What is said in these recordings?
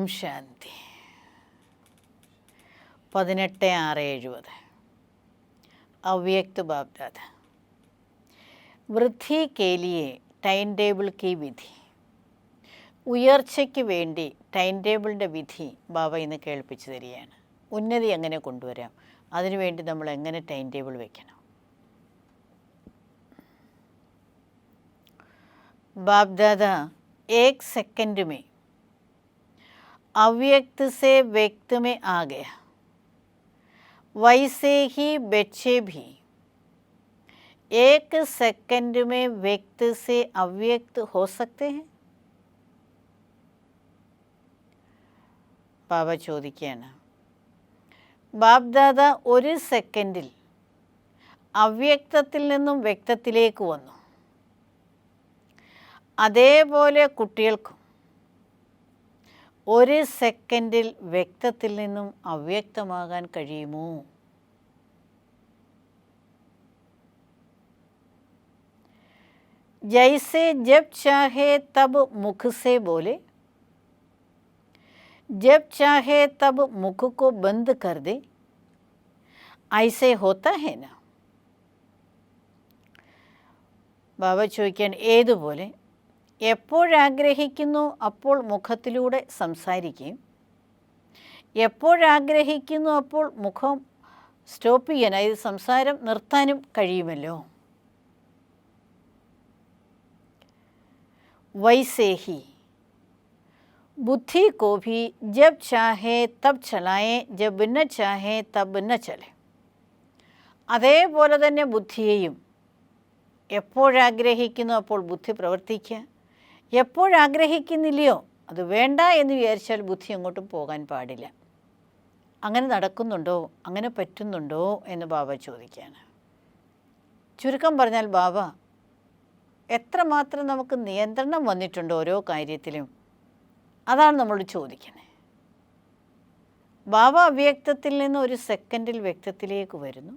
ഓം ശാന്തി. 18/6/70 अव्यक्त बाप दादा. വൃദ്ധി കേലിയെ ടൈം ടേബിൾ കി വിധി. ഉയർച്ചയ്ക്ക് വേണ്ടി ടൈം ടേബിളിൻ്റെ വിധി ബാബ ഇന്ന് കേൾപ്പിച്ചു തരികയാണ്. ഉന്നതി എങ്ങനെ കൊണ്ടുവരാം, അതിനുവേണ്ടി നമ്മൾ എങ്ങനെ ടൈം ടേബിൾ വയ്ക്കണം. बाप दादा एक सेकंड में अव्यक्त से व्यक्त में आ गया, वैसे ही बच्चे भी एक सेकंड में व्यक्त से अव्यक्त हो सकते हैं. ബാബ ചോദിക്കുകയാണ്, ബാപ്ദാദ ഒരു സെക്കൻഡിൽ അവ്യക്തത്തിൽ നിന്നും വ്യക്തത്തിലേക്ക് വന്നു. അതേപോലെ കുട്ടികൾക്കും ഒരു സെക്കൻഡിൽ വ്യക്തത്തിൽ നിന്നും അവ്യക്തമാകാൻ കഴിയുമോ? ജൈസെ ജബ് ചാഹെ തബ് മുഖ് സെ बोले, जब चाहे तब मुख को बंद कर दे, ऐसे होता है ना. ബാബ ചോദിക്കാൻ, ഏതുപോലെ എപ്പോഴാഗ്രഹിക്കുന്നു അപ്പോൾ മുഖത്തിലൂടെ സംസാരിക്കുകയും എപ്പോഴാഗ്രഹിക്കുന്നു അപ്പോൾ മുഖം സ്റ്റോപ്പ് ചെയ്യാൻ, അതായത് സംസാരം നിർത്താനും കഴിയുമല്ലോ. वैसे ही बुद्धि को भी जब चाहे तब चलाएं, जब न चाहे तब न चले. അതേപോലെ തന്നെ ബുദ്ധിയെയും എപ്പോഴാഗ്രഹിക്കുന്നു അപ്പോൾ ബുദ്ധി പ്രവർത്തിക്കുക, എപ്പോഴാഗ്രഹിക്കുന്നില്ലയോ അത് വേണ്ട എന്ന് വിചാരിച്ചാൽ ബുദ്ധി എങ്ങോട്ടും പോകാൻ പാടില്ല. അങ്ങനെ നടക്കുന്നുണ്ടോ, അങ്ങനെ പറ്റുന്നുണ്ടോ എന്ന് ബാബ ചോദിക്കുകയാണ്. ചുരുക്കം പറഞ്ഞാൽ, ബാബ എത്രമാത്രം നമുക്ക് നിയന്ത്രണം വന്നിട്ടുണ്ടോ ഓരോ കാര്യത്തിലും, അതാണ് നമ്മളോട് ചോദിക്കുന്നത്. ബാബ അവ്യക്തത്തിൽ നിന്ന് ഒരു സെക്കൻഡിൽ വ്യക്തത്തിലേക്ക് വരുന്നു.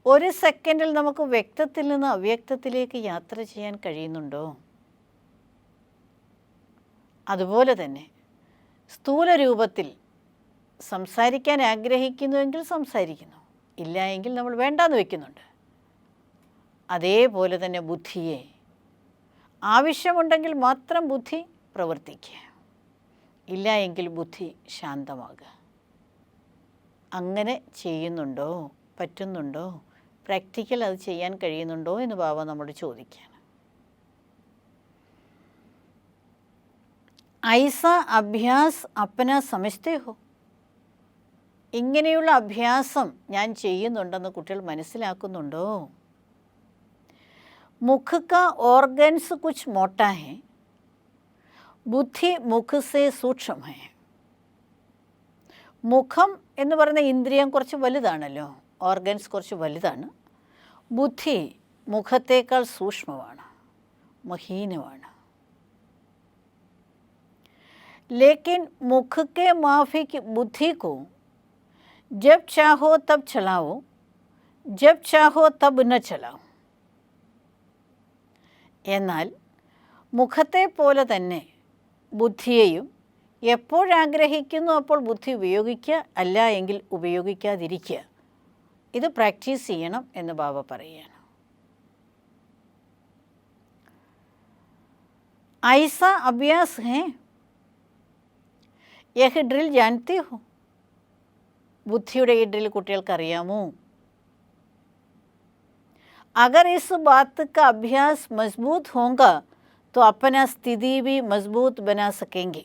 ഒരു സെക്കൻഡിൽ നമുക്ക് വ്യക്തത്തിൽ നിന്ന് അവ്യക്തത്തിലേക്ക് യാത്ര ചെയ്യാൻ കഴിയുന്നുണ്ടോ? അതുപോലെ തന്നെ സ്ഥൂല രൂപത്തിൽ സംസാരിക്കാൻ ആഗ്രഹിക്കുന്നുവെങ്കിൽ സംസാരിക്കുന്നു, ഇല്ല എങ്കിൽ നമ്മൾ വേണ്ടാന്ന് വയ്ക്കുന്നുണ്ട്. അതേപോലെ തന്നെ ബുദ്ധിയെ ആവശ്യമുണ്ടെങ്കിൽ മാത്രം ബുദ്ധി പ്രവർത്തിക്കുക, ഇല്ല എങ്കിൽ ബുദ്ധി ശാന്തമാകുക. അങ്ങനെ ചെയ്യുന്നുണ്ടോ, പറ്റുന്നുണ്ടോ, പ്രാക്ടിക്കൽ അത് ചെയ്യാൻ കഴിയുന്നുണ്ടോ എന്ന് ബാബ നമ്മോട് ചോദിക്കുകയാണ്. ഐസ അഭ്യാസ് അപ്പന സമജ്തേ ഹോ. ഇങ്ങനെയുള്ള അഭ്യാസം ഞാൻ ചെയ്യുന്നുണ്ടെന്ന് കുട്ടികൾ മനസ്സിലാക്കുന്നുണ്ടോ? मुख का ऑर्गन्स कुछ मोटा है, बुद्धि मुख से सूक्ष्म है. മുഖം എന്ന് പറയുന്ന ഇന്ദ്രിയം കുറച്ച് വലുതാണല്ലോ, ഓർഗൻസ് കുറച്ച് വലുതാണ്. ബുദ്ധി മുഖത്തേക്കാൾ സൂക്ഷ്മമാണ്, മഹീനമാണ്. लेकिन मुख के माफिक बुद्धि को जब चाहो तब चलाओ, जब चाहो तब न चलाओ. എന്നാൽ മുഖത്തെ പോലെ തന്നെ ബുദ്ധിയെയും എപ്പോഴാഗ്രഹിക്കുന്നു അപ്പോൾ ബുദ്ധി ഉപയോഗിക്കുക, അല്ല എങ്കിൽ ഉപയോഗിക്കാതിരിക്കുക. ഇത് പ്രാക്ടീസ് ചെയ്യണം എന്ന് ബാബ പറയുകയാണ്. ഐസ അഭ്യാസ് ഹേ, യഹ് ഡ്രിൽ ജാൻതി ഹോ. ബുദ്ധിയുടെ ഈ ഡ്രിൽ കുട്ടികൾക്കറിയാമോ? अगर इस बात का अभ्यास मजबूत होगा तो अपना स्थिति भी मजबूत बना सकेंगे.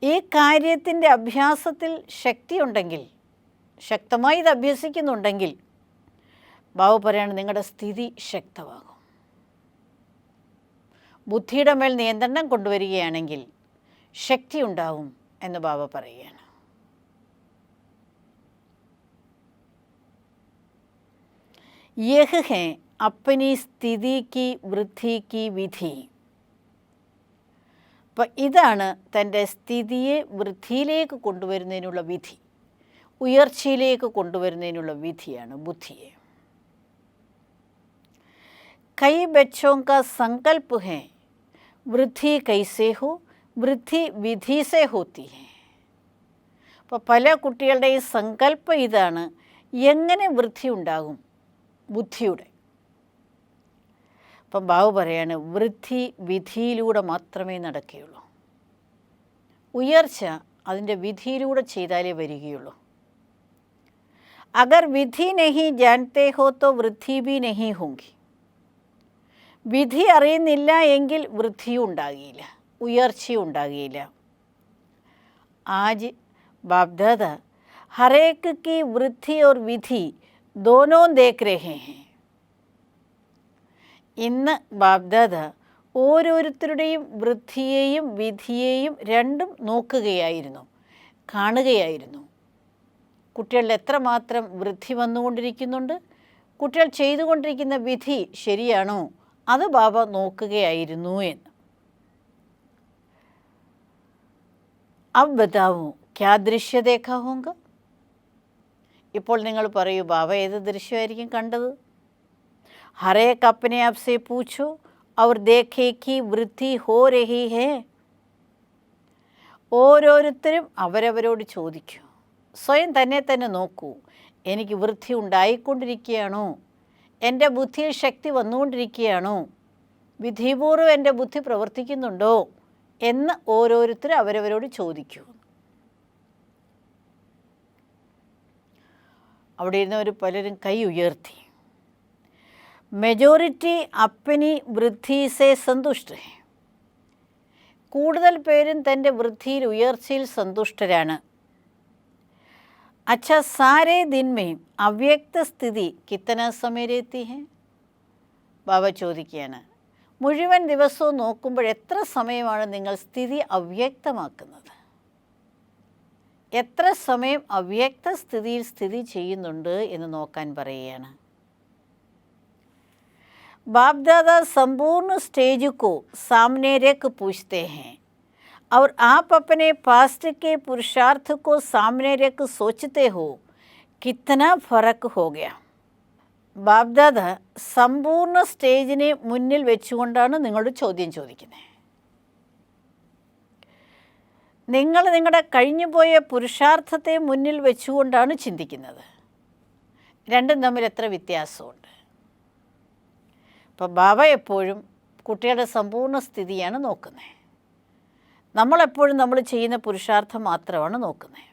ഈ കാര്യത്തിൻ്റെ അഭ്യാസത്തിൽ ശക്തിയുണ്ടെങ്കിൽ, ശക്തമായി ഇത് അഭ്യസിക്കുന്നുണ്ടെങ്കിൽ, ബാബു പറയാണ് നിങ്ങളുടെ സ്ഥിതി ശക്തമാകും. ബുദ്ധിയുടെ മേൽ നിയന്ത്രണം കൊണ്ടുവരികയാണെങ്കിൽ ശക്തി ഉണ്ടാവും എന്ന് ബാബ പറയുകയാണ്. यह है अपनी स्थिति की वृद्धि की विधि. അപ്പം ഇതാണ് തൻ്റെ സ്ഥിതിയെ വൃദ്ധിയിലേക്ക് കൊണ്ടുവരുന്നതിനുള്ള വിധി, ഉയർച്ചയിലേക്ക് കൊണ്ടുവരുന്നതിനുള്ള വിധിയാണ് ബുദ്ധിയെ. कई बच्चों का संकल्प है വൃദ്ധി കൈസേ ഹോ, വൃദ്ധി വിധി സേ ഹോത്തി ഹെ. അപ്പോൾ പല കുട്ടികളുടെയും സങ്കല്പം ഇതാണ്, എങ്ങനെ വൃദ്ധി ഉണ്ടാകും ബുദ്ധിയുടെ. അപ്പം ബാബു പറയാണ്, വൃദ്ധി വിധിയിലൂടെ മാത്രമേ നടക്കുകയുള്ളൂ. ഉയർച്ച അതിൻ്റെ വിധിയിലൂടെ ചെയ്താലേ വരികയുള്ളൂ. അഗർ വിധി നഹി ജാൻതേ ഹോ തോ വൃദ്ധി ഭി നഹി ഹോങ്കി. വിധി അറിയുന്നില്ല എങ്കിൽ വൃദ്ധിയും ഉണ്ടാകില്ല, ഉയർച്ചയും ഉണ്ടാകില്ല. ആജ് ബാപ്ദാദ ഹരേക്ക് കി വൃദ്ധി ഓർ വിധി ദോനോ ദേഖ് രഹേ ഹെ. ഇന്ന് ബാപ്ദാദ ഓരോരുത്തരുടെയും വൃദ്ധിയെയും വിധിയെയും രണ്ടും നോക്കുകയായിരുന്നു, കാണുകയായിരുന്നു. കുട്ടികളിൽ എത്രമാത്രം വൃദ്ധി വന്നുകൊണ്ടിരിക്കുന്നുണ്ട്, കുട്ടികൾ ചെയ്തുകൊണ്ടിരിക്കുന്ന വിധി ശരിയാണോ, അത് ബാബ നോക്കുകയായിരുന്നു എന്ന്. അബ് ബതാവൂ ക്യാ ദൃശ്യ ദേഖാ ഹോങ്ക. ഇപ്പോൾ നിങ്ങൾ പറയൂ, ബാബ ഏത് ദൃശ്യമായിരിക്കും കണ്ടത്? ഹരേക്ക് അപ്നെ ആപ് സേ പൂछो और देखे कि വൃദ്ധി ഹോ രഹി ഹേ. ഓരോരുത്തരും അവരവരോട് ചോദിക്കൂ, സ്വയം തന്നെ നോക്കൂ, എനിക്ക് വൃദ്ധി ഉണ്ടായിക്കൊണ്ടിരിക്കുകയാണോ, എൻ്റെ ബുദ്ധിയിൽ ശക്തി വന്നുകൊണ്ടിരിക്കുകയാണോ, വിധിപൂർവ്വം എൻ്റെ ബുദ്ധി പ്രവർത്തിക്കുന്നുണ്ടോ എന്ന് ഓരോരുത്തരും അവരവരോട് ചോദിക്കൂ. അവിടെ ഇരുന്നവർ പലരും കൈ ഉയർത്തി. മെജോറിറ്റി അപ്പനി വൃദ്ധി സേ സന്തുഷ്ട ഹെ. കൂടുതൽ പേരും തൻ്റെ വൃദ്ധിയിൽ, ഉയർച്ചയിൽ സന്തുഷ്ടരാണ്. अच्छा सारे दिन में അവ്യക്ത സ്ഥിതി കിത്തന സമയത്തി ഹെ. ബാബ ചോദിക്കുകയാണ്, മുഴുവൻ ദിവസവും നോക്കുമ്പോൾ എത്ര സമയമാണ് നിങ്ങൾ സ്ഥിതി അവ്യക്തമാക്കുന്നത്? എത്ര സമയം അവ്യക്ത സ്ഥിതിയിൽ സ്ഥിതി ചെയ്യുന്നുണ്ട് എന്ന് നോക്കാൻ പറയുകയാണ്. बाप दादा संपूर्ण स्टेज को सामने रख पूछते हैं और आप अपने पास्ट के पुरुषार्थ को सामने रख सोचते हो कितना फ़र्क हो गया. ബാപ്ദാദ സമ്പൂർണ്ണ സ്റ്റേജിനെ മുന്നിൽ വെച്ചുകൊണ്ടാണ് നിങ്ങളോട് ചോദ്യം ചോദിക്കുന്നത്. നിങ്ങൾ നിങ്ങളുടെ കഴിഞ്ഞുപോയ പുരുഷാർത്ഥത്തെ മുന്നിൽ വെച്ചുകൊണ്ടാണ് ചിന്തിക്കുന്നത്. രണ്ടും തമ്മിൽ എത്ര വ്യത്യാസമുണ്ട്. അപ്പോൾ ബാബ എപ്പോഴും കുട്ടികളുടെ സമ്പൂർണ്ണ സ്ഥിതിയാണ് നോക്കുന്നത്. നമ്മളെപ്പോഴും നമ്മൾ ചെയ്യുന്ന പുരുഷാർത്ഥം മാത്രമാണ് നോക്കുന്നത്.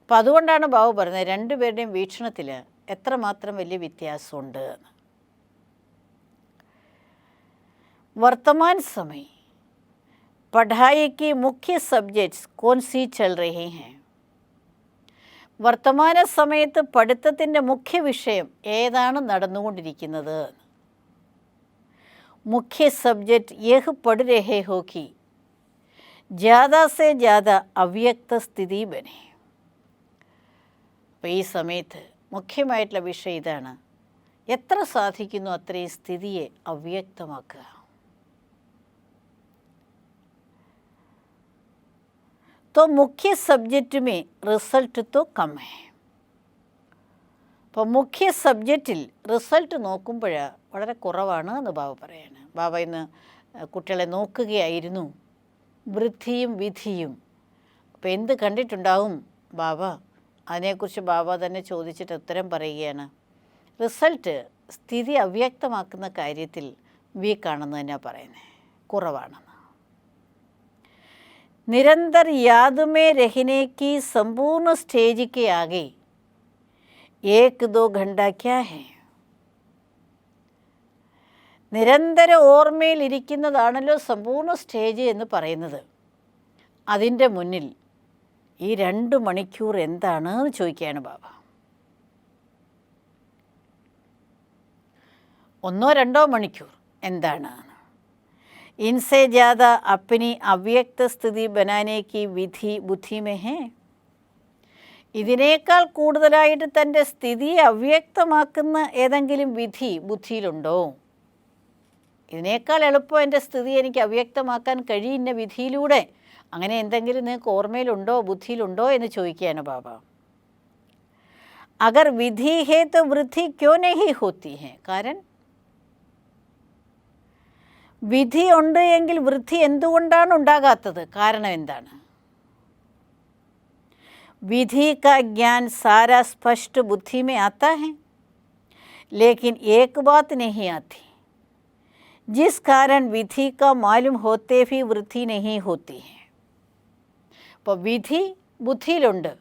അപ്പോൾ അതുകൊണ്ടാണ് ബാബ പറയുന്നത്, രണ്ടുപേരുടെയും വീക്ഷണത്തിൽ എത്രമാത്രം വലിയ വ്യത്യാസമുണ്ട് എന്ന്. വർത്തമാൻ സമയ പഠായി की मुख्य सब्जेक्ट्स कौन सी चल रही हैं. വർത്തമാന സമയത്ത് പഠിത്തത്തിൻ്റെ മുഖ്യ വിഷയം ഏതാണ് നടന്നുകൊണ്ടിരിക്കുന്നത്? मुख्य सब्जेक्ट यह पढ़ रहे हो कि ज़्यादा से ज़्यादा അവ്യക്ത സ്ഥിതി ബനെ. അപ്പോൾ ഈ സമയത്ത് മുഖ്യമായിട്ടുള്ള വിഷയം ഇതാണ്, എത്ര സാധിക്കുന്നു അത്രയും സ്ഥിതിയെ അവ്യക്തമാക്കുക. तो मुख्य सब्जेक्ट में रिजल्ट तो कम है. അപ്പോൾ മുഖ്യ സബ്ജക്റ്റിൽ റിസൾട്ട് നോക്കുമ്പോൾ വളരെ കുറവാണ് എന്ന് ബാബ പറയാണ്. ബാബ ഇന്ന് കുട്ടികളെ നോക്കുകയായിരുന്നു, വൃദ്ധിയും വിധിയും. അപ്പോൾ എന്ത് കണ്ടിട്ടുണ്ടാവും ബാബ? അതിനെക്കുറിച്ച് ബാബ തന്നെ ചോദിച്ചിട്ട് ഉത്തരം പറയുകയാണ്. റിസൾട്ട് സ്ഥിതി അവ്യക്തമാക്കുന്ന കാര്യത്തിൽ വീക്കാണെന്ന് തന്നെയാണ് പറയുന്നത്, കുറവാണെന്ന്. निरंतर याद में रहने की संपूर्ण स्टेज के आगे 1-2 घंटा क्या है? നിരന്തര ഓർമ്മയിൽ ഇരിക്കുന്നതാണല്ലോ സമ്പൂർണ്ണ സ്റ്റേജ് എന്ന് പറയുന്നത്. അതിൻ്റെ മുന്നിൽ ഈ 2 മണിക്കൂർ എന്താണ് എന്ന് ചോദിക്കുകയാണ് ബാബ. 1-2 മണിക്കൂർ എന്താണ്? इनसे ज़्यादा अपनी അവ്യക്ത സ്ഥിതി बनाने की വിധി ബുദ്ധി में है. ഇതിനേക്കാൾ കൂടുതലായിട്ട് തൻ്റെ സ്ഥിതിയെ അവ്യക്തമാക്കുന്ന ഏതെങ്കിലും വിധി ബുദ്ധിയിലുണ്ടോ? ഇതിനേക്കാൾ എളുപ്പം എൻ്റെ സ്ഥിതി എനിക്ക് അവ്യക്തമാക്കാൻ കഴിയുന്ന വിധിയിലൂടെ അങ്ങനെ എന്തെങ്കിലും നിങ്ങൾക്ക് ഓർമ്മയിലുണ്ടോ, ബുദ്ധിയിലുണ്ടോ എന്ന് ചോദിക്കുകയാണ് ബാബ. അഗർ വിധി ഹേ തോ വൃദ്ധി ക്യോ നഹി ഹോത്തി ഹെ. കാരണം വിധി ഉണ്ട് എങ്കിൽ വൃദ്ധി എന്തുകൊണ്ടാണ് ഉണ്ടാകാത്തത്? കാരണം എന്താണ്? विधि का ज्ञान सारा स्पष्ट बुद्धि में आता है, लेकिन एक बात नहीं आती, जिस कारण विधि का मालूम होते भी वृद्धि नहीं होती है. അപ്പോൾ വിധി ബുദ്ധിയിലുണ്ട്,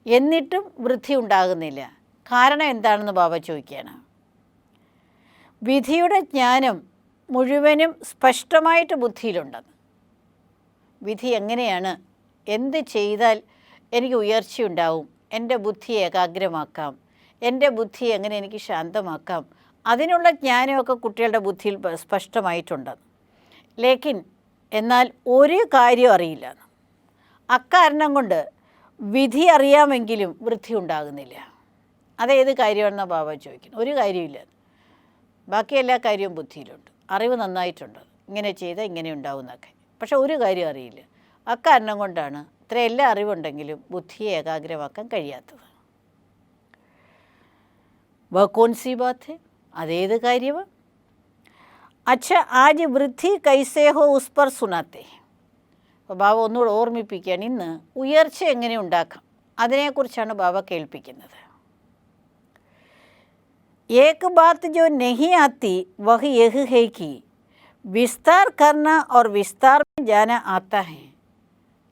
എന്നിട്ടും വൃദ്ധി ഉണ്ടാകുന്നില്ല. കാരണം എന്താണെന്ന് ബാബ ചോദിക്കുകയാണ്. വിധിയുടെ ജ്ഞാനം മുഴുവനും സ്പഷ്ടമായിട്ട് ബുദ്ധിയിലുണ്ടെന്ന്. വിധി എങ്ങനെയാണ്, എന്ത് ചെയ്താൽ എനിക്ക് ഉയർച്ചയുണ്ടാവും, എൻ്റെ ബുദ്ധിയെ ഏകാഗ്രമാക്കാം, എൻ്റെ ബുദ്ധിയെ എങ്ങനെ എനിക്ക് ശാന്തമാക്കാം, അതിനുള്ള ജ്ഞാനമൊക്കെ കുട്ടികളുടെ ബുദ്ധിയിൽ സ്പഷ്ടമായിട്ടുണ്ട്. ലേക്കിൻ എന്നാൽ ഒരു കാര്യം അറിയില്ല. അക്കാരണം കൊണ്ട് വിധി അറിയാമെങ്കിലും വൃദ്ധി ഉണ്ടാകുന്നില്ല. അതേത് കാര്യമാണെന്നാണ് ബാബ ചോദിക്കുന്നത്. ഒരു കാര്യമില്ല, ബാക്കി എല്ലാ കാര്യവും ബുദ്ധിയിലുണ്ട്, അറിവ് നന്നായിട്ടുണ്ട്, ഇങ്ങനെ ചെയ്താൽ ഇങ്ങനെ ഉണ്ടാവും എന്നൊക്കെ. പക്ഷെ ഒരു കാര്യം അറിയില്ല. അക്കാരണം കൊണ്ടാണ് ഇത്ര എല്ലാ അറിവുണ്ടെങ്കിലും ബുദ്ധിയെ ഏകാഗ്രമാക്കാൻ കഴിയാത്തത്. വ കോൺ സി ബാത്ത് ഹെ, അതേത് കാര്യമാണ്? അച്ഛാ ആജ് വൃദ്ധി കൈസേ ഹോ ഉസ് പർ സുനാത്തെ. അപ്പോൾ ബാബ ഒന്നുകൂടെ ഓർമ്മിപ്പിക്കുകയാണ്, ഇന്ന് ഉയർച്ച എങ്ങനെ ഉണ്ടാക്കാം അതിനെക്കുറിച്ചാണ് ബാബ കേൾപ്പിക്കുന്നത്. ഏക് ബാത്ത് ജോ നഹി ആത്തി വഹ് യഹ് ഹൈ കി വിസ്താർ കർന और विस्तार में जाना आता है,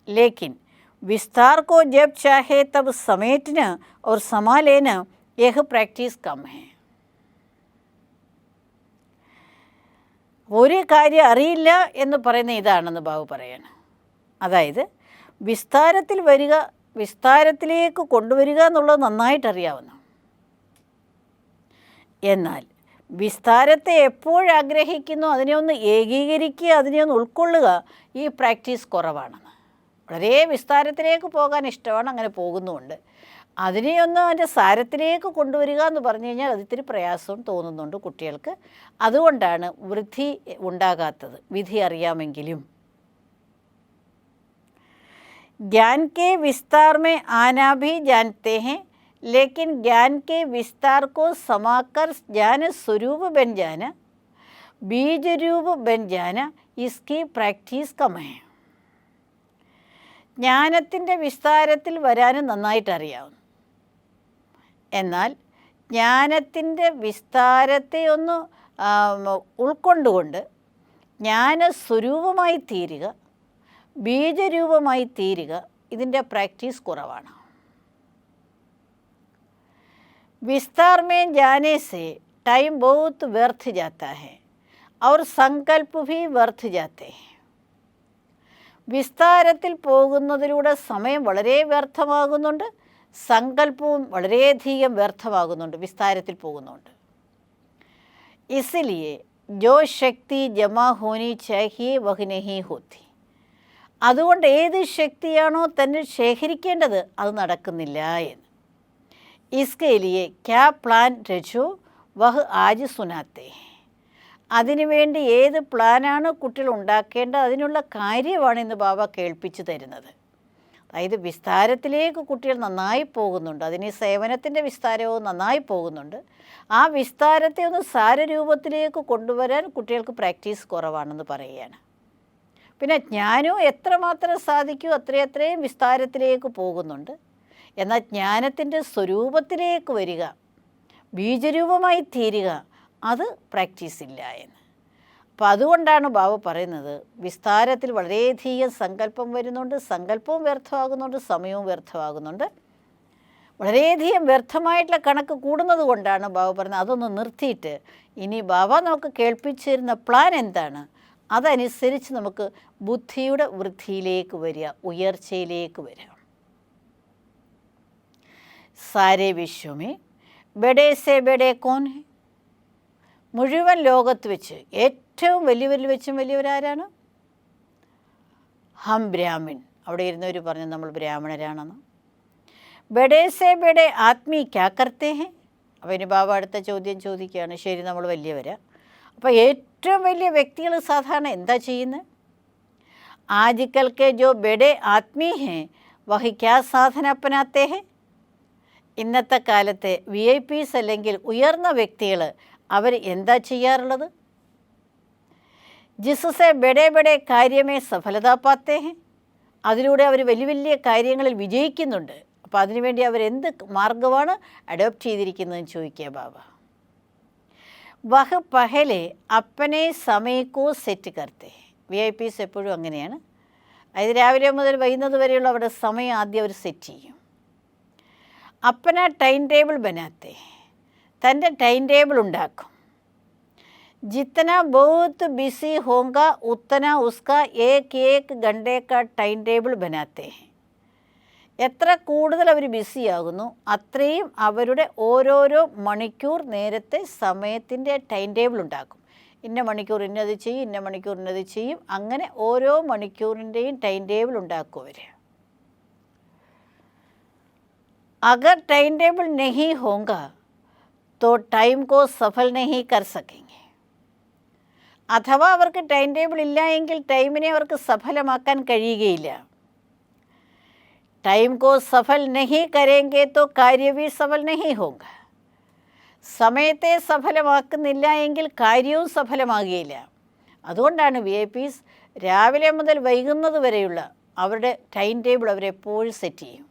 लेकिन विस्तार को जब चाहे तब समेटना और समा लेना यह प्रैक्टिस कम है. ഒരു കാര്യം അറിയില്ല എന്ന് പറയുന്ന ഇതാണെന്ന് ബാബു പറയാണ്. അതായത് വിസ്താരത്തിൽ വരിക, വിസ്താരത്തിലേക്ക് കൊണ്ടുവരിക എന്നുള്ളത് നന്നായിട്ടറിയാവുന്നു. എന്നാൽ വിസ്താരത്തെ എപ്പോഴാഗ്രഹിക്കുന്നു അതിനെ ഒന്ന് ഏകീകരിക്കുക, അതിനെ ഒന്ന് ഉൾക്കൊള്ളുക, ഈ പ്രാക്ടീസ് കുറവാണെന്ന്. വളരെ വിസ്താരത്തിലേക്ക് പോകാൻ ഇഷ്ടമാണ്, അങ്ങനെ പോകുന്നുമുണ്ട്. അതിനെയൊന്ന് അതിൻ്റെ സാരത്തിലേക്ക് കൊണ്ടുവരിക എന്ന് പറഞ്ഞു കഴിഞ്ഞാൽ അതിത്തിരി പ്രയാസം തോന്നുന്നുണ്ട് കുട്ടികൾക്ക്. അതുകൊണ്ടാണ് വൃദ്ധി ഉണ്ടാകാത്തത്, വിധി അറിയാമെങ്കിലും. ज्ञान के विस्तार में आना भी जानते हैं, लेकिन ज्ञान के विस्तार को समाकर ज्ञान स्वरूप बन जाना, बीज रूप बन जाना, इसकी प्रैक्टिस कम है. ജ്ഞാനത്തിൻ്റെ വിസ്താരത്തിൽ വരാനും നന്നായിട്ടറിയാവുന്നു. എന്നാൽ ജ്ഞാനത്തിൻ്റെ വിസ്താരത്തെ ഒന്ന് ഉൾക്കൊണ്ടുകൊണ്ട് ജ്ഞാനസ്വരൂപമായി തീരുക, ബീജരൂപമായി തീരുക, ഇതിൻ്റെ പ്രാക്ടീസ് കുറവാണ്. विस्तार में जाने से टाइम बहुत व्यर्थ जाता है और संकल्प भी व्यर्थ जाते हैं. വിസ്താരത്തിൽ പോകുന്നതിലൂടെ സമയം വളരെ വ്യർത്ഥമാകുന്നുണ്ട്, സങ്കല്പവും വളരെയധികം വ്യർത്ഥമാകുന്നുണ്ട് വിസ്താരത്തിൽ പോകുന്നുണ്ട്. इसलिए जो शक्ति जमा होनी चाहिए वह नहीं होती. അതുകൊണ്ട് ഏത് ശക്തിയാണോ തന്നെ ശേഖരിക്കേണ്ടത് അത് നടക്കുന്നില്ല എന്ന്. इसके लिए क्या प्लान रचो वह आज सुनाते हैं. അതിനുവേണ്ടി ഏത് പ്ലാനാണ് കുട്ടികൾ ഉണ്ടാക്കേണ്ടത് അതിനുള്ള കാര്യമാണ് ഇന്ന് ബാബ കേൾപ്പിച്ചു തരുന്നത്. അതായത് വിസ്താരത്തിലേക്ക് കുട്ടികൾ നന്നായി പോകുന്നുണ്ട്, അതിന് സേവനത്തിൻ്റെ വിസ്താരവും നന്നായി പോകുന്നുണ്ട്. ആ വിസ്താരത്തെ ഒന്ന് സാരരൂപത്തിലേക്ക് കൊണ്ടുവരാൻ കുട്ടികൾക്ക് പ്രാക്ടീസ് കുറവാണെന്ന് പറയുകയാണ്. പിന്നെ ജ്ഞാനവും എത്രമാത്രം സാധിക്കുമോ അത്രയും വിസ്താരത്തിലേക്ക് പോകുന്നുണ്ട്. എന്നാൽ ജ്ഞാനത്തിൻ്റെ സ്വരൂപത്തിലേക്ക് വരിക, ബീജരൂപമായി തീരുക, അത് പ്രാക്ടീസ് ഇല്ല എന്ന്. അപ്പോൾ അതുകൊണ്ടാണ് ബാബ പറയുന്നത് വിസ്താരത്തിൽ വളരെയധികം സങ്കല്പം വരുന്നുണ്ട്, സങ്കല്പവും വ്യർത്ഥമാകുന്നുണ്ട്, സമയവും വ്യർത്ഥമാകുന്നുണ്ട്. വളരെയധികം വ്യർത്ഥമായിട്ടുള്ള കണക്ക് കൂടുന്നത് കൊണ്ടാണ് ബാബ പറയുന്നത് അതൊന്ന് നിർത്തിയിട്ട് ഇനി ബാബ നമുക്ക് കേൾപ്പിച്ചു തരുന്ന പ്ലാൻ എന്താണ് അതനുസരിച്ച് നമുക്ക് ബുദ്ധിയുടെ വൃദ്ധിയിലേക്ക് വരിക, ഉയർച്ചയിലേക്ക് വരിക. സാരേ വിശ്വമേ ബഡേ സേ ബഡേ കോൻ ഹെ. മുഴുവൻ ലോകത്ത് വെച്ച് ഏറ്റവും വലിയവരിൽ വെച്ചും വലിയവരാരാണ്? ഹം ബ്രാഹ്മിൺ. അവിടെ ഇരുന്നവർ പറഞ്ഞു നമ്മൾ ബ്രാഹ്മണരാണെന്ന്. ബഡേ സേ ബഡേ ആത്മീ ക്യാ കർത്തേ ഹെ. അപ്പോൾ ഇനി ബാബ അടുത്ത ചോദ്യം ചോദിക്കുകയാണ്, ശരി നമ്മൾ വലിയവരാ, അപ്പോൾ ഏറ്റവും വലിയ വ്യക്തികൾ സാധാരണ എന്താ ചെയ്യുന്നത്? ആജ്കൽ കെ ജോ ബഡേ ആത്മീ ഹെ വഹി ക്യാ സാധന അപ്പനാത്തേ ഹെ. ഇന്നത്തെ കാലത്തെ VIP അല്ലെങ്കിൽ ഉയർന്ന വ്യക്തികൾ അവർ എന്താ ചെയ്യാറുള്ളത്? ജിസ്സെ ബഡേ ബഡേ കാര്യമേ സഫലത പാത്തേ ഹെ, അതിലൂടെ അവർ വലിയ വലിയ കാര്യങ്ങളിൽ വിജയിക്കുന്നുണ്ട്. അപ്പോൾ അതിനുവേണ്ടി അവരെന്ത് മാർഗമാണ് അഡോപ്റ്റ് ചെയ്തിരിക്കുന്നതെന്ന് ചോദിക്കുക ബാബ. വഹ് പഹലെ അപ്പനെ സമയക്കോ സെറ്റ് കർത്തേ. VIP എപ്പോഴും അങ്ങനെയാണ്. അതായത് രാവിലെ മുതൽ വൈകുന്നത് വരെയുള്ള അവരുടെ സമയം ആദ്യം അവർ സെറ്റ് ചെയ്യും. അപ്പന ടൈം ടേബിൾ ബനാത്തെ, തൻ്റെ ടൈം ടേബിൾ ഉണ്ടാക്കും. ജിത്തന ബഹുത്ത് ബിസി ഹോങ്ക ഉത്തന ഉസ്ക ഏക് ഘണ്ടേ കാ ടൈം ടേബിൾ ബനാത്തെ. എത്ര കൂടുതൽ അവർ ബിസിയാകുന്നു അത്രയും അവരുടെ ഓരോരോ മണിക്കൂർ നേരത്തെ സമയത്തിൻ്റെ ടൈം ടേബിൾ ഉണ്ടാക്കും. ഇന്ന മണിക്കൂർ ഇന്നത് ചെയ്യും, ഇന്ന മണിക്കൂർ ഇന്നത് ചെയ്യും, അങ്ങനെ ഓരോ മണിക്കൂറിൻ്റെയും ടൈം ടേബിൾ ഉണ്ടാക്കും അവർ. अगर टाइम टेबल नहीं होगा तो टाइम को सफल नहीं कर सकेंगे. അഥവാ അവർക്ക് ടൈം ടേബിൾ ഇല്ല എങ്കിൽ ടൈമിനെ അവർക്ക് സഫലമാക്കാൻ കഴിയുകയില്ല. ടൈം കോ സഫൽ നഹി കരേങ്കെ തോ കാര്യ ഭി സഫൽ നഹി ഹോങ്ക. സമയത്തെ സഫലമാക്കുന്നില്ല എങ്കിൽ കാര്യവും സഫലമാകുകയില്ല. അതുകൊണ്ടാണ് VIPs രാവിലെ മുതൽ വൈകുന്നത് വരെയുള്ള അവരുടെ ടൈം ടേബിൾ അവരെപ്പോഴും സെറ്റ് ചെയ്യും.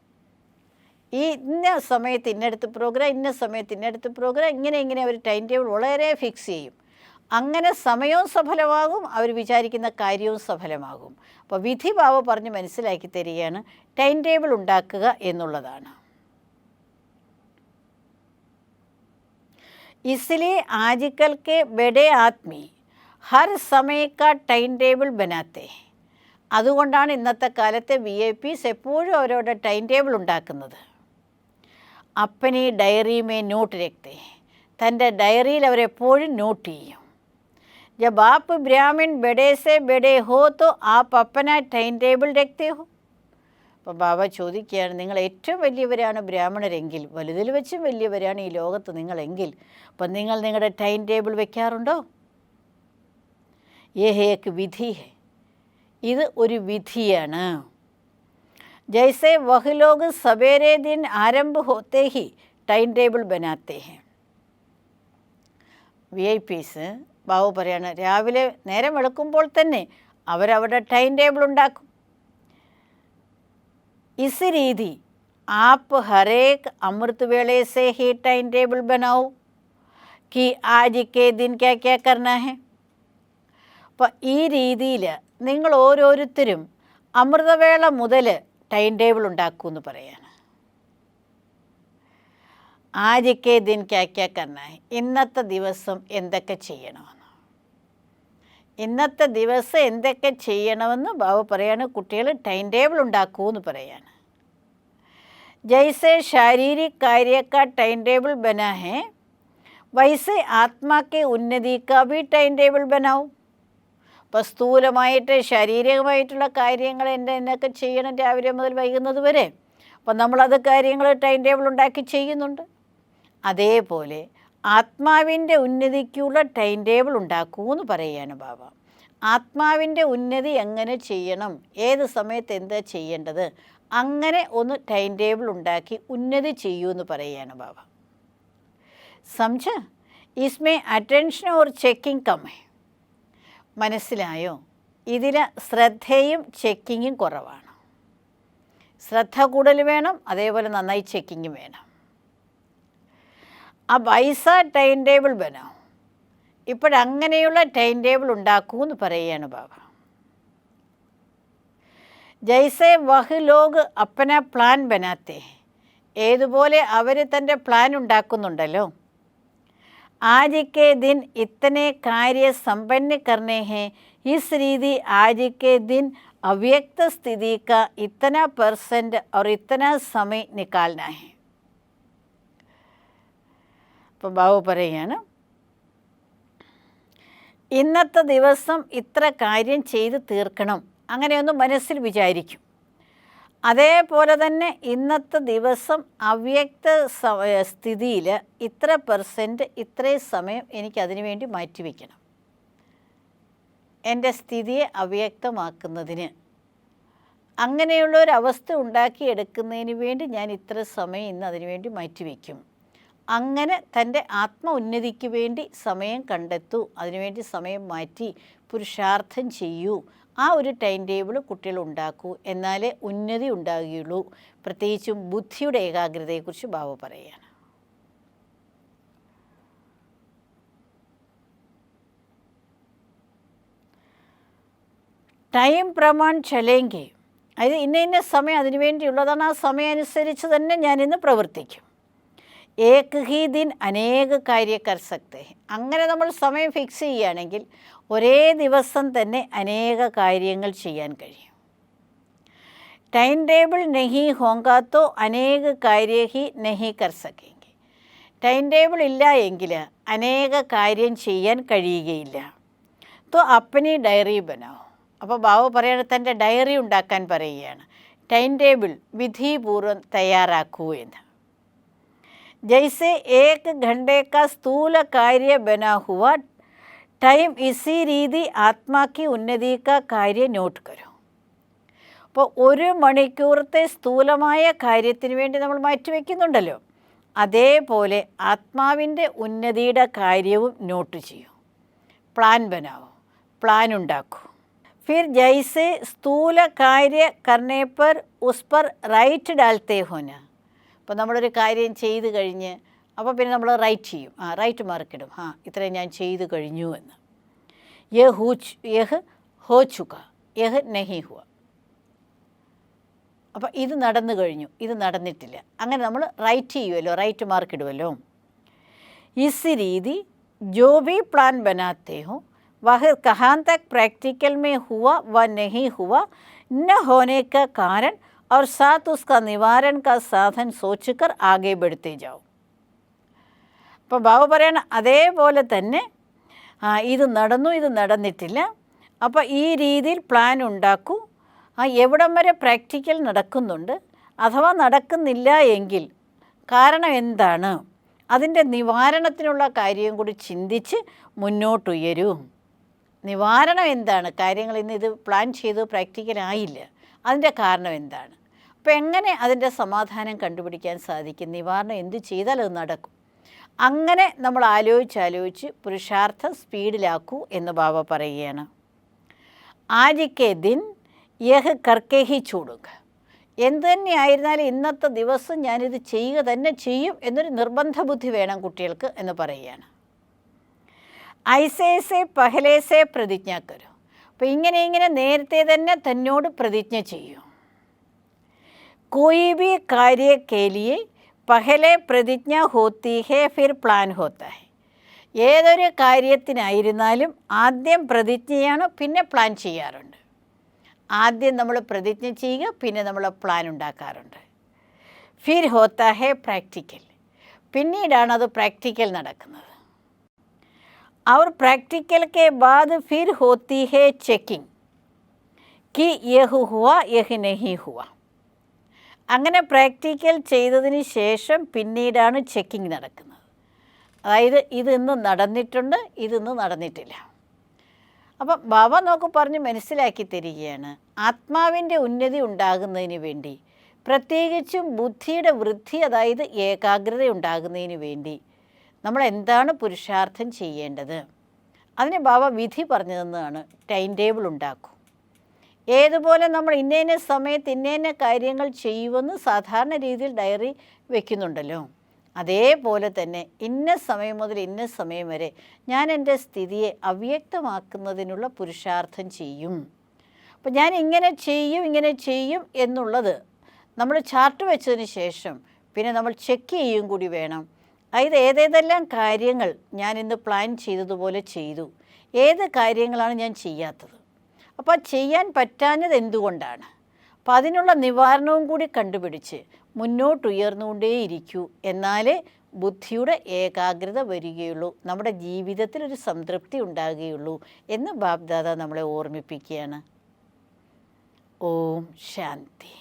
ഈ ഇന്ന സമയത്ത് ഇന്നടുത്ത് പ്രോഗ്രാം, ഇന്ന സമയത്ത് ഇന്നടുത്ത് പ്രോഗ്രാം, ഇങ്ങനെ അവർ ടൈം ടേബിൾ വളരെ ഫിക്സ് ചെയ്യും. അങ്ങനെ സമയവും സഫലമാകും, അവർ വിചാരിക്കുന്ന കാര്യവും സഫലമാകും. അപ്പോൾ വിധി ബാബ പറഞ്ഞ് മനസ്സിലാക്കി തരികയാണ് ടൈം ടേബിൾ ഉണ്ടാക്കുക എന്നുള്ളതാണ്. इसलिए आजकल के बड़े आदमी हर समय का ടൈം ടേബിൾ ബനാത്തെ. അതുകൊണ്ടാണ് ഇന്നത്തെ കാലത്തെ VIPs എപ്പോഴും അവരവരുടെ ടൈം ടേബിൾ ഉണ്ടാക്കുന്നത്. അപ്പനി ഡയറി മേ നോട്ട് രഖ്തേ, തൻ്റെ ഡയറിയിൽ അവരെപ്പോഴും നോട്ട് ചെയ്യും. जब आप ब्राह्मण बड़े से बड़े हो तो आप अपना ടൈം ടേബിൾ രഖ്തേ ഹോ. അപ്പോൾ ബാബ ചോദിക്കുകയാണ്, നിങ്ങൾ ഏറ്റവും വലിയവരാണ് ബ്രാഹ്മണരെങ്കിൽ, വലുതിൽ വെച്ചും വലിയവരാണ് ഈ ലോകത്ത് നിങ്ങളെങ്കിൽ, അപ്പം നിങ്ങൾ നിങ്ങളുടെ ടൈം ടേബിൾ വെക്കാറുണ്ടോ? യഹ് ഏക് വിധി ഹെ, ഇത് ഒരു വിധിയാണ്. जैसे वह लोग सवेरे दिन आरंभ होते ही टाइम टेबल बनाते हैं. VIPs ബാബു പറയാണ്, രാവിലെ നേരം വെളുക്കുമ്പോൾ തന്നെ അവരവരുടെ ടൈം ടേബിൾ ഉണ്ടാക്കും. इस रीति आप हर एक अमृत वेले से ही टाइम टेबल बनाओ कि आज के दिन क्या क्या करना है. അപ്പോൾ ഈ രീതിയിൽ നിങ്ങൾ ഓരോരുത്തരും അമൃതവേള മുതൽ ടൈം ടേബിൾ ഉണ്ടാക്കൂ എന്ന് പറയാണ്. ആജ് ദിൻ ക്യാ ക്യാ കർണ ഹൈ, ഇന്നത്തെ ദിവസം എന്തൊക്കെ ചെയ്യണമെന്ന്. ഇന്നത്തെ ദിവസം എന്തൊക്കെ ചെയ്യണമെന്ന് ബാബു പറയാണ്, കുട്ടികൾ ടൈം ടേബിൾ ഉണ്ടാക്കൂ എന്ന് പറയാണ്. ജൈസെ ശാരീരിക് കാര്യ കാ ടൈം ടേബിൾ ബനാ ഹെ വൈസെ ആത്മാ കെ ഉന്നതി കാ ഭി ടൈം ടേബിൾ ബനാവും. അപ്പോൾ സ്ഥൂലമായിട്ട് ശാരീരികമായിട്ടുള്ള കാര്യങ്ങൾ എന്നൊക്കെ ചെയ്യണം രാവിലെ മുതൽ വൈകുന്നത് വരെ. അപ്പം നമ്മളത് കാര്യങ്ങൾ ടൈം ടേബിൾ ഉണ്ടാക്കി ചെയ്യുന്നുണ്ട്. അതേപോലെ ആത്മാവിൻ്റെ ഉന്നതിക്കുള്ള ടൈം ടേബിൾ ഉണ്ടാക്കൂ എന്ന് പറയുകയാണ് ബാബ. ആത്മാവിൻ്റെ ഉന്നതി എങ്ങനെ ചെയ്യണം, ഏത് സമയത്ത് എന്താ ചെയ്യേണ്ടത്, അങ്ങനെ ഒന്ന് ടൈം ടേബിൾ ഉണ്ടാക്കി ഉന്നതി ചെയ്യൂ എന്ന് പറയുകയാണ് ബാബ. സംജ ഇസ്മേ അറ്റൻഷൻ ഓർ ചെക്കിംഗ് കമ്മേ. മനസ്സിലായോ? ഇതിൽ ശ്രദ്ധയും ചെക്കിങ്ങും കുറവാണ്. ശ്രദ്ധ കൂടുതൽ വേണം, അതേപോലെ നന്നായി ചെക്കിങ്ങും വേണം. अब ऐसा ടൈം ടേബിൾ ബനാओ. ഇപ്പോഴങ്ങനെയുള്ള ടൈം ടേബിൾ ഉണ്ടാക്കൂ എന്ന് പറയുകയാണ് ബാബ. ജൈസെ വഹ് ലോഗ് അപ്പന പ്ലാൻ ബനാത്തെ, ഏതുപോലെ അവർ തൻ്റെ പ്ലാൻ ഉണ്ടാക്കുന്നുണ്ടല്ലോ. आज के दिन इतने कार्य संपन्न करने हैं, इस रीति आज के दिन अव्यक्त स्थिति का इतना % और इतना समय निकालना है. അപ്പോൾ ബാബു പറയുകയാണ്, ഇന്നത്തെ ദിവസം ഇത്ര കാര്യം ചെയ്ത് തീർക്കണം, അങ്ങനെയൊന്ന് മനസ്സിൽ വിചാരിക്കും. അതേപോലെ തന്നെ ഇന്നത്തെ ദിവസം അവ്യക്ത സ്ഥിതിയിൽ ഇത്ര % ഇത്രയും സമയം എനിക്കതിനു വേണ്ടി മാറ്റിവെക്കണം. എൻ്റെ സ്ഥിതിയെ അവ്യക്തമാക്കുന്നതിന്, അങ്ങനെയുള്ളൊരവസ്ഥ ഉണ്ടാക്കിയെടുക്കുന്നതിന് വേണ്ടി ഞാൻ ഇത്ര സമയം ഇന്ന് അതിനു വേണ്ടി മാറ്റിവെക്കും. അങ്ങനെ തൻ്റെ ആത്മ ഉന്നതിക്ക് വേണ്ടി സമയം കണ്ടെത്തൂ, അതിനുവേണ്ടി സമയം മാറ്റി പുരുഷാർത്ഥം ചെയ്യൂ. ആ ഒരു ടൈം ടേബിൾ കുട്ടികൾ ഉണ്ടാക്കൂ, എന്നാലേ ഉന്നതി ഉണ്ടാകുകയുള്ളൂ. പ്രത്യേകിച്ചും ബുദ്ധിയുടെ ഏകാഗ്രതയെക്കുറിച്ച് ബാബ പറയുകയാണ്. ടൈം പ്രമാൺ ചലേങ്കെ, അത് ഇന്ന സമയം അതിനു വേണ്ടിയുള്ളതാണ്, ആ സമയം അനുസരിച്ച് തന്നെ ഞാനിന്ന് പ്രവർത്തിക്കും. ഏക് ഹി ദിൻ അനേക കാര്യ കർ സക്തേ, അങ്ങനെ നമ്മൾ സമയം ഫിക്സ് ചെയ്യുകയാണെങ്കിൽ ഒരേ ദിവസം തന്നെ അനേക കാര്യങ്ങൾ ചെയ്യാൻ കഴിയും. ടൈം ടേബിൾ നഹി ഹോങ്കാത്തോ അനേക കാര്യ ഹി നഹി കർ സക്കേങ്കെ, ടൈം ടേബിൾ ഇല്ല എങ്കിൽ അനേക കാര്യം ചെയ്യാൻ കഴിയുകയില്ല. തോ അപ്പനി ഡയറി ബനാവോ, അപ്പോൾ ബാബ പറയുന്നത് തൻ്റെ ഡയറി ഉണ്ടാക്കാൻ പറയുകയാണ്. ടൈം ടേബിൾ വിധിപൂർവ്വം തയ്യാറാക്കൂ എന്ന്. जैसे एक घंटे का स्थूल कार्य बना हुआ टाइम इसी रीति आत्मा की उन्नति का कार्य നോട്ട് करो. അപ്പോൾ 1 മണിക്കൂറത്തെ സ്ഥൂലമായ കാര്യത്തിന് വേണ്ടി നമ്മൾ മാറ്റിവെക്കുന്നുണ്ടല്ലോ, അതേപോലെ ആത്മാവിൻ്റെ ഉന്നതിയുടെ കാര്യവും നോട്ട് ചെയ്യൂ. പ്ലാൻ ബനാവോ, പ്ലാൻ ഉണ്ടാക്കൂ. फिर जैसे स्थूल कार्य करने पर उस पर राइट डालते हो ना, അപ്പോൾ നമ്മളൊരു കാര്യം ചെയ്ത് കഴിഞ്ഞ് അപ്പോൾ പിന്നെ നമ്മൾ റൈറ്റ് ചെയ്യും, റൈറ്റ് മാർക്കിടും, ഇത്രയും ഞാൻ ചെയ്ത് കഴിഞ്ഞു എന്ന്. യഹ് ഹോ ചുക യഹ് നഹി ഹുവ, അപ്പോൾ ഇത് നടന്നു കഴിഞ്ഞു, ഇത് നടന്നിട്ടില്ല, അങ്ങനെ നമ്മൾ റൈറ്റ് ചെയ്യുമല്ലോ, റൈറ്റ് മാർക്കിടുമല്ലോ. ഇസ് രീതി ജോ ഭി പ്ലാൻ ബനാത്തെ ഹോ वह कहाँ तक प्रैक्टिकल में हुआ व नहीं हुआ, न होने का कारण और साथ उसका निवारण का साधन सोचकर आगे बढ़ते जाओ. അപ്പോൾ ബാബ പറയണം അതേപോലെ തന്നെ ഇത് നടന്നു, ഇത് നടന്നിട്ടില്ല, അപ്പോൾ ഈ രീതിയിൽ പ്ലാൻ ഉണ്ടാക്കൂ. എവിടം വരെ പ്രാക്ടിക്കൽ നടക്കുന്നുണ്ട്, അഥവാ നടക്കുന്നില്ല എങ്കിൽ കാരണം എന്താണ്, അതിൻ്റെ നിവാരണത്തിനുള്ള കാര്യം കൂടി ചിന്തിച്ച് മുന്നോട്ടുയരൂ. നിവാരണം എന്താണ്, കാര്യങ്ങൾ ഇന്ന് ഇത് പ്ലാൻ ചെയ്തു പ്രാക്ടിക്കലായില്ല, അതിൻ്റെ കാരണം എന്താണ്, അപ്പോൾ എങ്ങനെ അതിൻ്റെ സമാധാനം കണ്ടുപിടിക്കാൻ സാധിക്കും, നിവാരണം എന്ത് ചെയ്താൽ അത് നടക്കും. അങ്ങനെ നമ്മൾ ആലോചിച്ച് പുരുഷാർത്ഥം സ്പീഡിലാക്കൂ എന്ന് ബാബ പറയുകയാണ്. ആജിക്കെ ദിൻ യഹ് കർക്കെ ഹി ചൂടുക, എന്തു തന്നെയായിരുന്നാലും ഇന്നത്തെ ദിവസം ഞാനിത് ചെയ്യുക തന്നെ ചെയ്യും എന്നൊരു നിർബന്ധ ബുദ്ധി വേണം കുട്ടികൾക്ക് എന്ന് പറയുകയാണ്. ഐസേസെ പഹലേസെ പ്രതിജ്ഞ കരു, അപ്പോൾ ഇങ്ങനെ നേരത്തെ തന്നെ തന്നോട് പ്രതിജ്ഞ ചെയ്യൂ. कोई भी कार्य के लिए पहले പ്രതിജ്ഞ होती है फिर प्लान होता है. ഏതൊരു കാര്യത്തിനായിരുന്നാലും ആദ്യം പ്രതിജ്ഞയാണ്, പിന്നെ പ്ലാൻ ചെയ്യാറുണ്ട്. ആദ്യം നമ്മൾ പ്രതിജ്ഞ ചെയ്യുക, പിന്നെ നമ്മൾ പ്ലാൻ ഉണ്ടാക്കാറുണ്ട്. ഫിർ ഹോത്താ ഹെ പ്രാക്ടിക്കൽ, പിന്നീടാണ് അത് പ്രാക്ടിക്കൽ നടക്കുന്നത്. और प्रैक्टिकल के बाद फिर होती है चेकिंग कि यह हुआ यह नहीं हुआ. അങ്ങനെ പ്രാക്ടിക്കൽ ചെയ്തതിന് ശേഷം പിന്നീടാണ് ചെക്കിങ് നടക്കുന്നത്. അതായത് ഇതിന്ന് നടന്നിട്ടുണ്ട്, ഇതിന്ന് നടന്നിട്ടില്ല. അപ്പം ബാബ നോക്ക് പറഞ്ഞ് മനസ്സിലാക്കി തരികയാണ്, ആത്മാവിൻ്റെ ഉന്നതി ഉണ്ടാകുന്നതിന് വേണ്ടി, പ്രത്യേകിച്ചും ബുദ്ധിയുടെ വൃദ്ധി, അതായത് ഏകാഗ്രത ഉണ്ടാകുന്നതിന് വേണ്ടി നമ്മൾ എന്താണ് പുരുഷാർത്ഥം ചെയ്യേണ്ടത്, അതിന് ബാബ വിധി പറഞ്ഞു തന്നതാണ്. ടൈം ടേബിൾ ഉണ്ടാക്കൂ. ഏതുപോലെ നമ്മൾ ഇന്ന സമയത്ത് ഇന്ന കാര്യങ്ങൾ ചെയ്യുമെന്ന് സാധാരണ രീതിയിൽ ഡയറി വെക്കുന്നുണ്ടല്ലോ, അതേപോലെ തന്നെ ഇന്ന സമയം മുതൽ ഇന്ന സമയം വരെ ഞാൻ എൻ്റെ സ്ഥിതിയെ അവ്യക്തമാക്കുന്നതിനുള്ള പുരുഷാർത്ഥം ചെയ്യും. അപ്പോൾ ഞാൻ ഇങ്ങനെ ചെയ്യും എന്നുള്ളത് നമ്മൾ ചാർട്ട് വെച്ചതിന് ശേഷം പിന്നെ നമ്മൾ ചെക്ക് ചെയ്യും കൂടി വേണം. അതായത് ഏതേതെല്ലാം കാര്യങ്ങൾ ഞാൻ ഇന്ന് പ്ലാൻ ചെയ്തതുപോലെ ചെയ്തു, ഏത് കാര്യങ്ങളാണ് ഞാൻ ചെയ്യാത്തത്, അപ്പോൾ ചെയ്യാൻ പറ്റാഞ്ഞത് എന്തുകൊണ്ടാണ്, അപ്പോൾ അതിനുള്ള നിവാരണവും കൂടി കണ്ടുപിടിച്ച് മുന്നോട്ടുയർന്നുകൊണ്ടേയിരിക്കൂ. എന്നാലേ ബുദ്ധിയുടെ ഏകാഗ്രത വരികയുള്ളൂ, നമ്മുടെ ജീവിതത്തിൽ ഒരു സംതൃപ്തി ഉണ്ടാകുകയുള്ളൂ എന്ന് ബാബ്ദാദ നമ്മളെ ഓർമ്മിപ്പിക്കുകയാണ്. ഓം ശാന്തി.